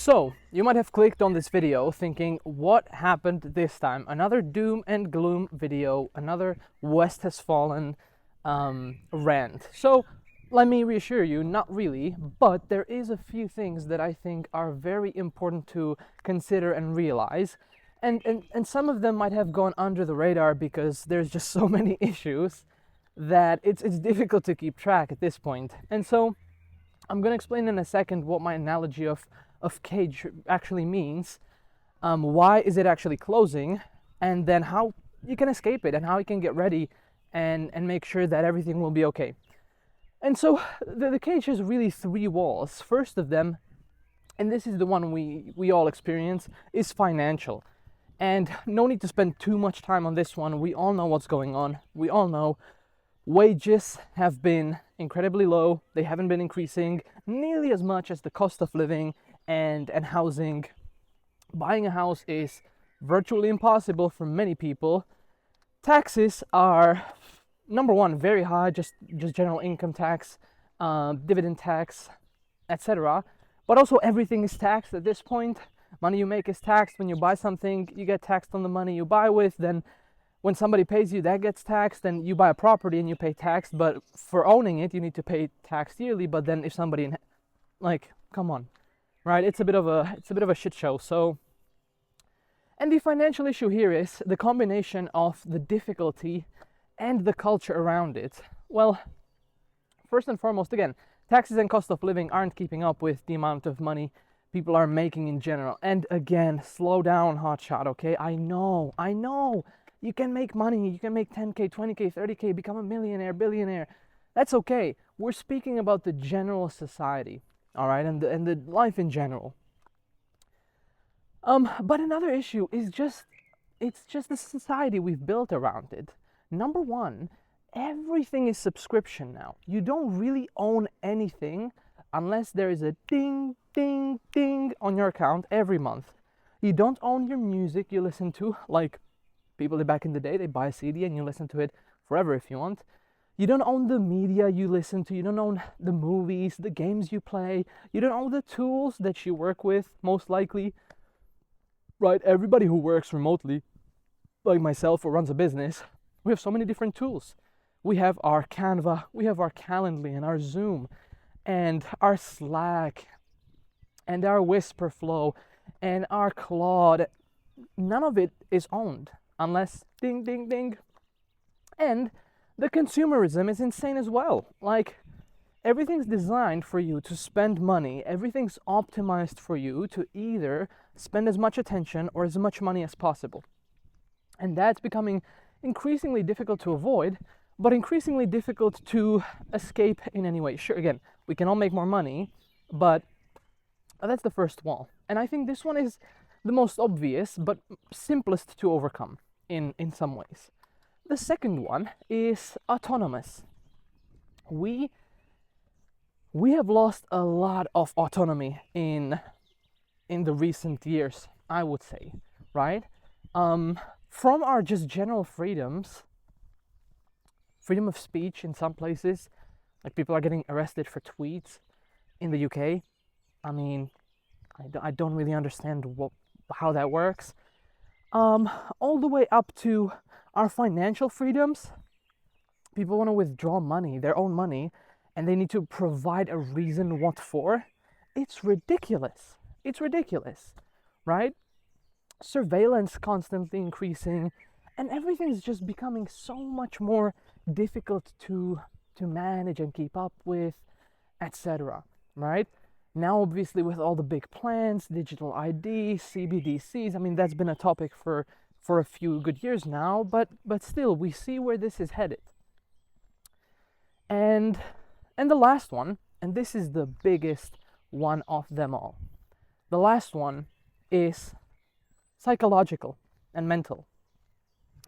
So, you might have clicked on this video thinking, what happened this time? Another doom and gloom video, another West has fallen rant. So, let me reassure you, not really, but there is a few things that I think are very important to consider and realize. And some of them might have gone under the radar because there's just so many issues that it's difficult to keep track at this point. And so, I'm going to explain in a second what my analogy of cage actually means, why is it actually closing, and then how you can escape it and how you can get ready and make sure that everything will be okay. And so the cage has really three walls. First of them, and this is the one we all experience, is financial. And no need to spend too much time on this one. We all know what's going on. We all know wages have been incredibly low. They haven't been increasing nearly as much as the cost of living and housing. Buying a house is virtually impossible for many people. Taxes are, number one, very high, just general income tax, dividend tax, etc. But also everything is taxed at this point. Money you make is taxed. When you buy something, you get taxed on the money you buy with. Then when somebody pays you, that gets taxed. Then you buy a property and you pay tax, but for owning it, you need to pay tax yearly. But then if somebody, come on, right? It's a bit of a shit show. So, and the financial issue here is the combination of the difficulty and the culture around it. Well, first and foremost, again, taxes and cost of living aren't keeping up with the amount of money people are making in general. And again, slow down, hotshot, okay? I know. You can make money, you can make 10K, 20K, 30K, become a millionaire, billionaire. That's okay. We're speaking about the general society, all right, and the life in general. But another issue is it's just the society we've built around it. Number one, everything is subscription now. You don't really own anything unless there is a ding, ding, ding on your account every month. You don't own your music you listen to, like people did back in the day. They buy a CD and you listen to it forever if you want. You don't own the media you listen to. You don't own the movies, the games you play. You don't own the tools that you work with, most likely. Right? Everybody who works remotely, like myself, or runs a business, we have so many different tools. We have our Canva, we have our Calendly and our Zoom and our Slack and our Whisperflow and our Claude. None of it is owned unless ding, ding, ding. And the consumerism is insane as well. Like, everything's designed for you to spend money. Everything's optimized for you to either spend as much attention or as much money as possible. And that's becoming increasingly difficult to avoid, but increasingly difficult to escape in any way. Sure, again, we can all make more money, but that's the first wall. And I think this one is the most obvious, but simplest to overcome in some ways. The second one is autonomous. We have lost a lot of autonomy in the recent years, I would say, right? From our just general freedoms, freedom of speech in some places, like people are getting arrested for tweets in the UK. I mean, I don't really understand how that works. All the way up to our financial freedoms. People want to withdraw money, their own money, and they need to provide a reason what for. It's ridiculous. It's ridiculous, right? Surveillance constantly increasing, and everything is just becoming so much more difficult to manage and keep up with, etc. Right? Now, obviously, with all the big plans, digital ID, CBDCs, I mean, that's been a topic for a few good years now, but still, we see where this is headed. And the last one, and this is the biggest one of them all, the last one is psychological and mental.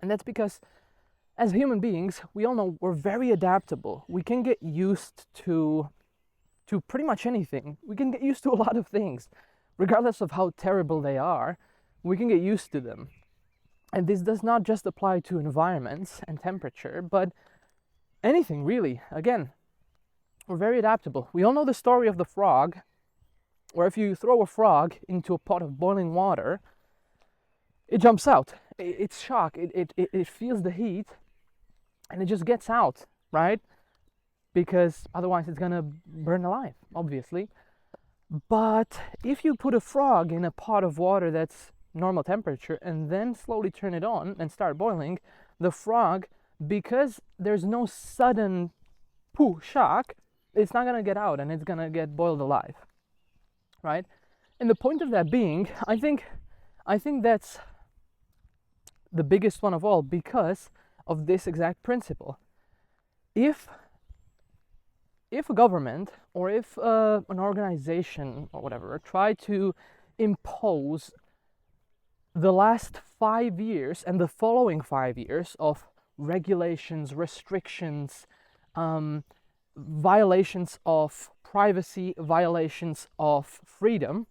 And that's because as human beings, we all know we're very adaptable. We can get used to pretty much anything. We can get used to a lot of things, regardless of how terrible they are. We can get used to them. And this does not just apply to environments and temperature, but anything really. Again, we're very adaptable. We all know the story of the frog Or if you throw a frog into a pot of boiling water, it jumps out. It's shocked. It feels the heat, and it just gets out, right? Because otherwise it's gonna burn alive, obviously. But if you put a frog in a pot of water that's normal temperature and then slowly turn it on and start boiling, the frog, because there's no sudden shock, it's not gonna get out and it's gonna get boiled alive, right? And the point of that being, I think that's the biggest one of all, because of this exact principle. If a government or if an organization or whatever try to impose the last 5 years and the following 5 years of regulations, restrictions, violations of privacy, violations of freedom,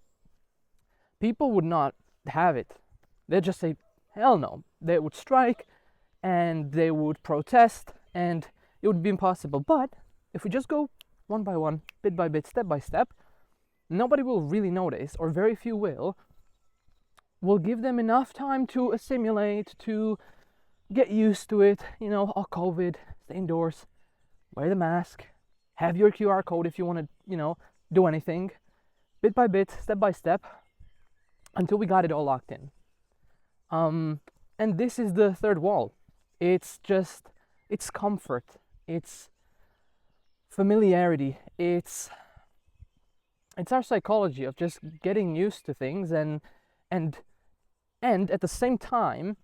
people would not have it. They'd just say, hell no. They would strike and they would protest and it would be impossible. But if we just go one by one, bit by bit, step by step, nobody will really notice, or very few will. We'll give them enough time to assimilate, to get used to it. Oh, COVID, stay indoors, wear the mask, have your QR code if you want to, do anything, bit by bit, step by step, until we got it all locked in. And this is the third wall. It's comfort. It's familiarity. It's our psychology of just getting used to things and at the same time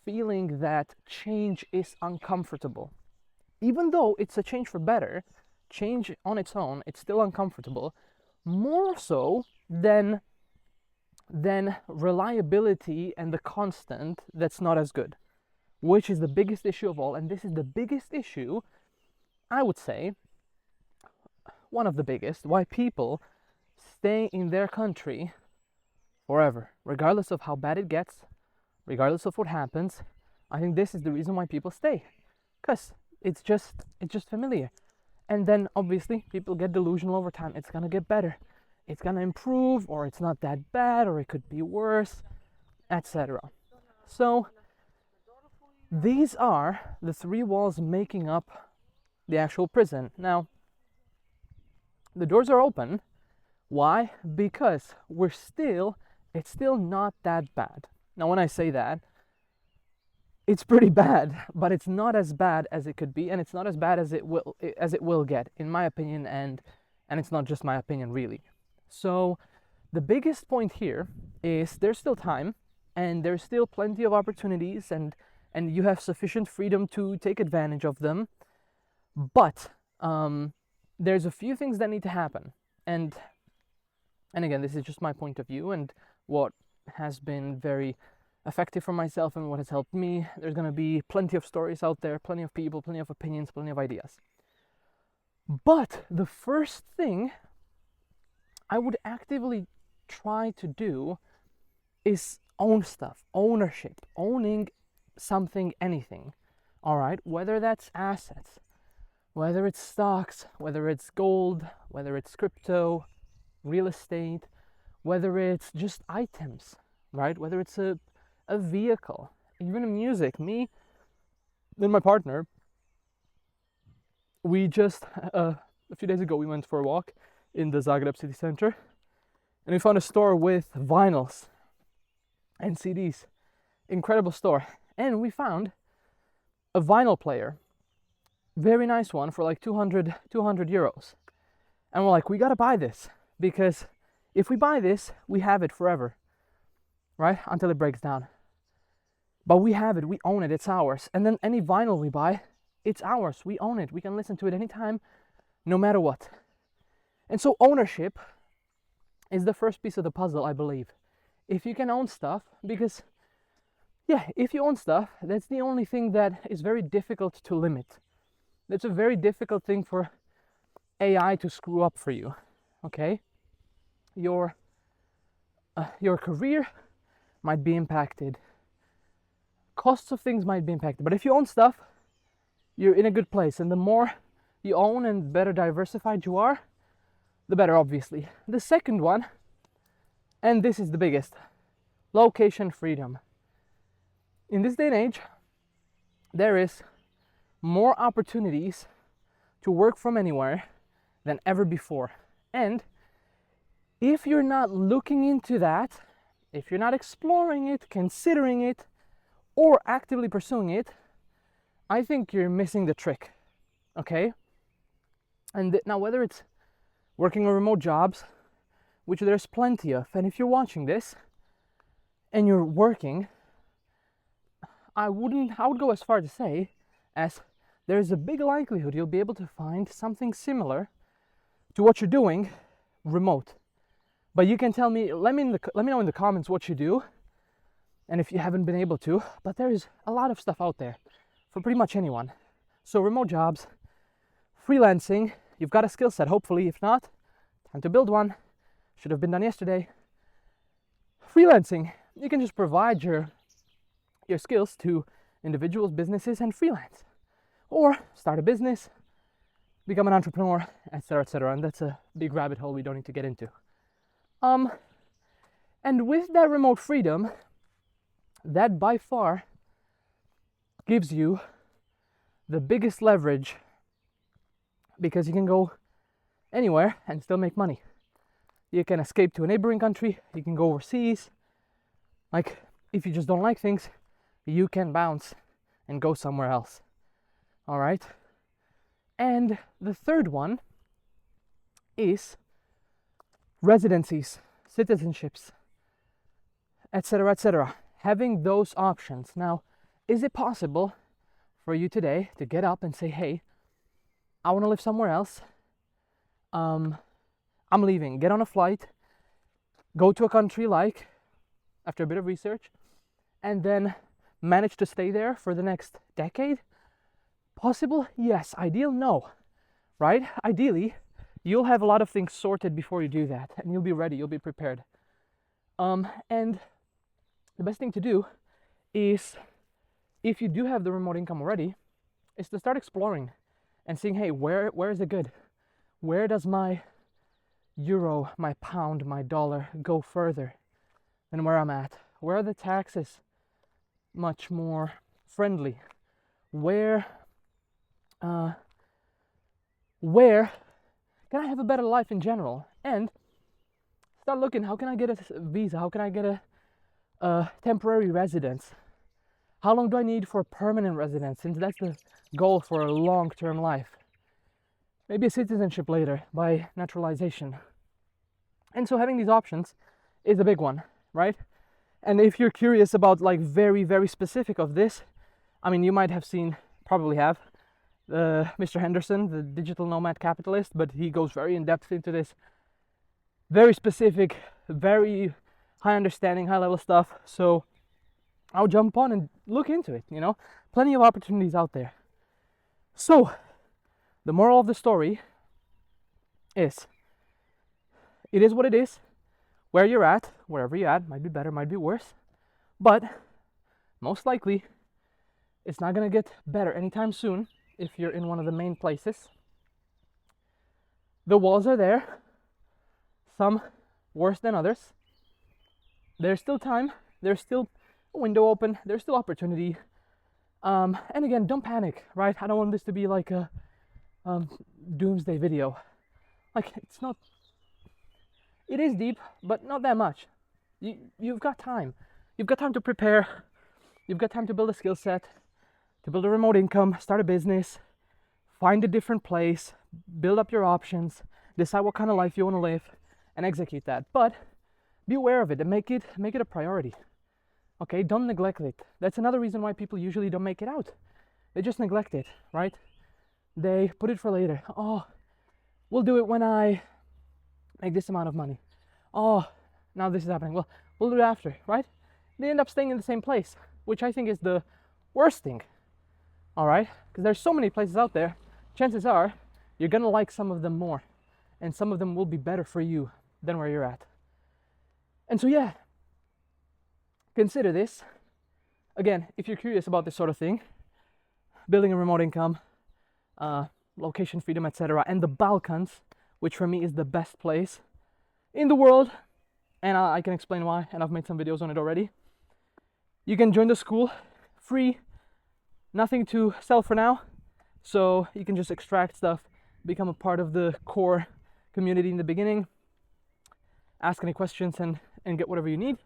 feeling that change is uncomfortable. Even though it's a change for better, change on its own, it's still uncomfortable, more so than reliability and the constant that's not as good, which is the biggest issue of all. And this is the biggest issue, I would say, one of the biggest, why people stay in their country forever, regardless of how bad it gets, regardless of what happens. I think this is the reason why people stay, because it's just familiar. And then obviously people get delusional over time. It's gonna get better, it's gonna improve, or it's not that bad, or it could be worse, etc. So these are the 3 walls making up the actual prison. Now, the doors are open. Why? Because it's still not that bad. Now, when I say that, it's pretty bad, but it's not as bad as it could be, and it's not as bad as it will get, in my opinion, and it's not just my opinion, really. So the biggest point here is there's still time, and there's still plenty of opportunities, and you have sufficient freedom to take advantage of them. But there's a few things that need to happen, and again, this is just my point of view and what has been very effective for myself and what has helped me. There's going to be plenty of stories out there, plenty of people, plenty of opinions, plenty of ideas. But the first thing I would actively try to do is own stuff, ownership, owning something, anything. All right, whether that's assets, whether it's stocks, whether it's gold, whether it's crypto, real estate, whether it's just items, right? Whether it's a vehicle, even music. Me and my partner, we just a few days ago we went for a walk in the Zagreb city center, and we found a store with vinyls and CDs. Incredible store. And we found a vinyl player, very nice one, for like 200 euros. And we're like, we gotta buy this, because if we buy this, we have it forever, right? Until it breaks down. But we have it, we own it, it's ours. And then any vinyl we buy, it's ours, we own it. We can listen to it anytime, no matter what. And so ownership is the first piece of the puzzle, I believe. If you can own stuff, because if you own stuff, that's the only thing that is very difficult to limit. That's a very difficult thing for AI to screw up for you, okay? Your career might be impacted. Costs of things might be impacted. But if you own stuff, you're in a good place. And the more you own and better diversified you are, the better, obviously. The second one And this is the biggest: location freedom. In this day and age, there is more opportunities to work from anywhere than ever before. And if you're not looking into that, if you're not exploring it, considering it, or actively pursuing it, I think you're missing the trick, okay? And now, whether it's working on remote jobs, which there's plenty of, and if you're watching this and you're working, I would go as far to say as there's a big likelihood you'll be able to find something similar to what you're doing remote. But you can tell me, let me know in the comments what you do, and if you haven't been able to. But there is a lot of stuff out there for pretty much anyone. So remote jobs, freelancing, you've got a skill set, hopefully. If not, time to build one. Should have been done yesterday. Freelancing, you can just provide your skills to individuals, businesses, and freelance. Or start a business, become an entrepreneur, etc., etc. And that's a big rabbit hole we don't need to get into. And with that remote freedom, that by far gives you the biggest leverage, because you can go anywhere and still make money. You can escape to a neighboring country, you can go overseas. Like, if you just don't like things, you can bounce and go somewhere else. All right? And the third one is residencies, citizenships, etc., etc. Having those options. Now, is it possible for you today to get up and say, hey, I want to live somewhere else. I'm leaving. Get on a flight, go to a country like, after a bit of research, and then manage to stay there for the next decade? Possible? Yes. Ideal? No. Right? Ideally, you'll have a lot of things sorted before you do that, and you'll be ready, you'll be prepared. And the best thing to do is, if you do have the remote income already, is to start exploring and seeing, hey, where is it good? Where does my euro, my pound, my dollar go further than where I'm at? Where are the taxes much more friendly? Where can I have a better life in general? And start looking, how can I get a visa? How can I get a temporary residence? How long do I need for a permanent residence, since that's the goal for a long-term life? Maybe a citizenship later by naturalization. And so having these options is a big one, right? And if you're curious about like very, very specific of this, I mean, you might have seen, probably have, Mr. Henderson, the digital nomad capitalist, but he goes very in depth into this. Very specific, very high understanding, high level stuff. So I'll jump on and look into it, you know? Plenty of opportunities out there. So the moral of the story is, it is what it is. Where you're at, wherever you're at, might be better, might be worse. But most likely, it's not going to get better anytime soon if you're in one of the main places. The walls are there, some worse than others. There's still time, there's still a window open, there's still opportunity. And again, don't panic, right? I don't want this to be like a doomsday video. Like, it's not, it is deep, but not that much. You've got time. You've got time to prepare. You've got time to build a skill set, to build a remote income, start a business, find a different place, build up your options, decide what kind of life you want to live, and execute that. But be aware of it and make it a priority. Okay, don't neglect it. That's another reason why people usually don't make it out. They just neglect it, right? They put it for later. Oh, we'll do it when I make this amount of money. Oh, now this is happening. Well, we'll do it after, right? They end up staying in the same place, which I think is the worst thing. All right? Because there's so many places out there. Chances are you're going to like some of them more, and some of them will be better for you than where you're at. And so, yeah, consider this. Again, if you're curious about this sort of thing, building a remote income, location freedom, etc., and the Balkans, which for me is the best place in the world, and I can explain why, and I've made some videos on it already. You can join the school free, nothing to sell for now, so you can just extract stuff, become a part of the core community in the beginning, ask any questions and get whatever you need.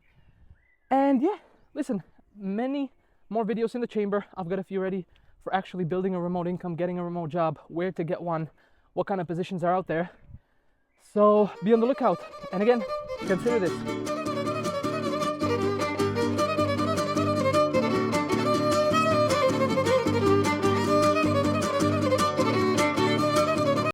And yeah, listen, many more videos in the chamber. I've got a few ready for actually building a remote income, getting a remote job, where to get one, what kind of positions are out there. So be on the lookout. And again, consider this.